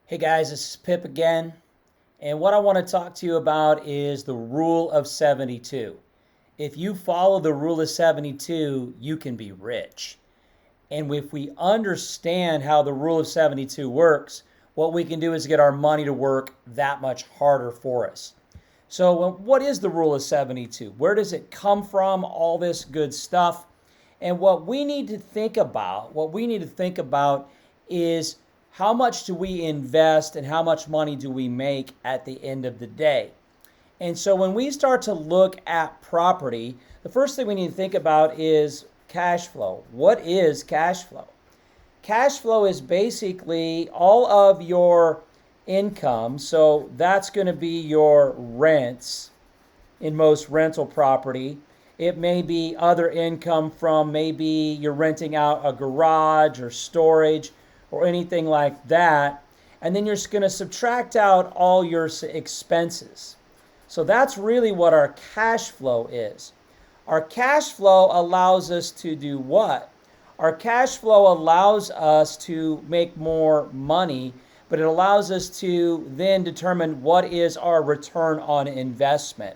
Hey guys, this is Pip again, and what I want to talk to you about is the rule of 72. If you follow the rule of 72, you can be rich. And if we understand how the rule of 72 works, what we can do is get our money to work that much harder for us. So, what is the rule of 72? Where does it come from? All this good stuff. And what we need to think about is how much do we invest and how much money do we make at the end of the day? And so when we start to look at property, the first thing we need to think about is cash flow. What is cash flow? Cash flow is basically all of your income. So that's going to be your rents in most rental property. It may be other income from maybe you're renting out a garage or storage or anything like that. And then you're going to subtract out all your expenses. So that's really what our cash flow is. Our cash flow allows us to do what? Our cash flow allows us to make more money, but it allows us to then determine what is our return on investment.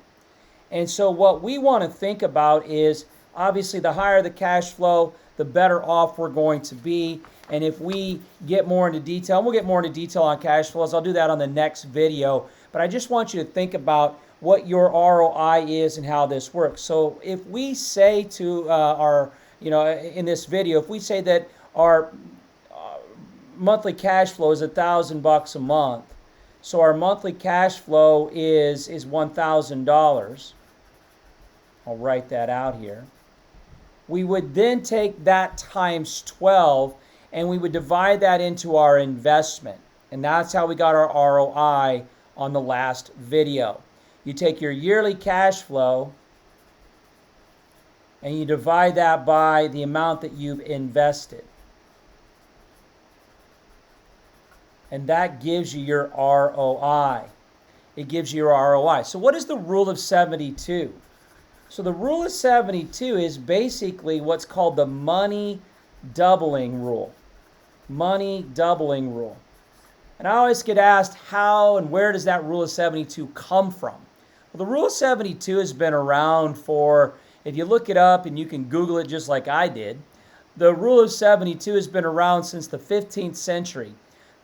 And so what we want to think about is obviously the higher the cash flow, the better off we're going to be. And if we get more into detail, and we'll get more into detail on cash flows, I'll do that on the next video. But I just want you to think about what your ROI is and how this works. So if we say to in this video, if we say that our monthly cash flow is $1,000 a month, so our monthly cash flow is $1,000. I'll write that out here. We would then take that times 12 and we would divide that into our investment. And that's how we got our ROI on the last video. You take your yearly cash flow and you divide that by the amount that you've invested. And that gives you your ROI. It gives you your ROI. So what is the rule of 72? So the rule of 72 is basically what's called the money doubling rule. Money doubling rule. And I always get asked how and where does that rule of 72 come from? Well, the rule of 72 has been around for, if you look it up and you can Google it just like I did, the rule of 72 has been around since the 15th century.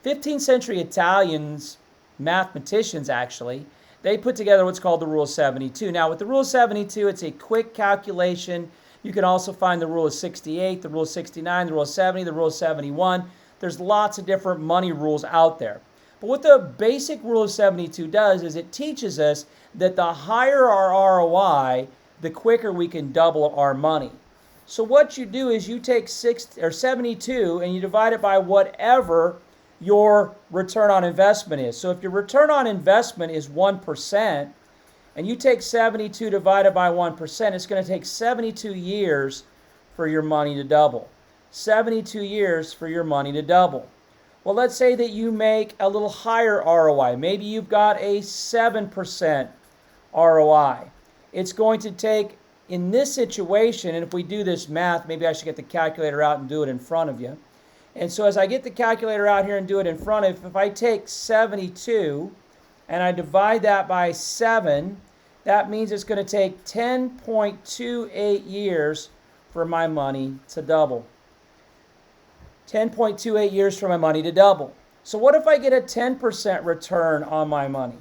15th century Italians, mathematicians actually, they put together what's called the rule of 72. Now with the rule of 72, it's a quick calculation. You can also find the rule of 68, the rule of 69, the rule of 70, the rule of 71. There's lots of different money rules out there. But what the basic rule of 72 does is it teaches us that the higher our ROI, the quicker we can double our money. So what you do is you take 72 and you divide it by whatever your return on investment is. So if your return on investment is 1% and you take 72 divided by 1%, it's going to take 72 years for your money to double. 72 years for your money to double. Well, let's say that you make a little higher ROI. Maybe you've got a 7% ROI. It's going to take, in this situation, and if we do this math, maybe I should get the calculator out and do it in front of you. And so as I get the calculator out here and do it in front of, if I take 72 and I divide that by 7, that means it's going to take 10.28 years for my money to double. 10.28 years for my money to double. So what if I get a 10% return on my money?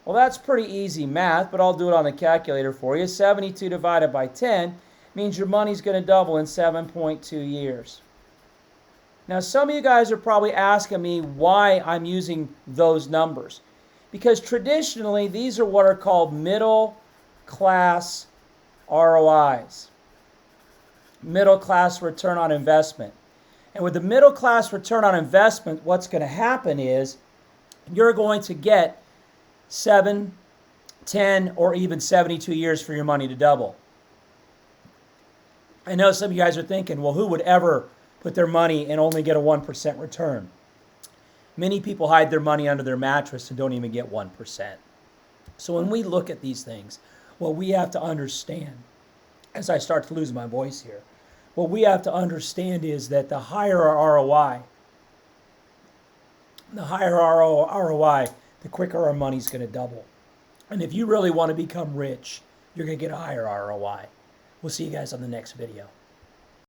Well, that's pretty easy math, but I'll do it on the calculator for you. 72 divided by 10 means your money's going to double in 7.2 years. Now, some of you guys are probably asking me why I'm using those numbers. Because traditionally, these are what are called middle class ROIs. Middle class return on investment. And with the middle class return on investment, what's going to happen is you're going to get 7, 10, or even 72 years for your money to double. I know some of you guys are thinking, well, who would ever put their money and only get a 1% return? Many people hide their money under their mattress and don't even get 1%. So when we look at these things, what we have to understand, as I start to lose my voice here, what we have to understand is that the higher our ROI, The higher ROI, the quicker our money's going to double. And if you really want to become rich, you're going to get a higher ROI. We'll see you guys on the next video.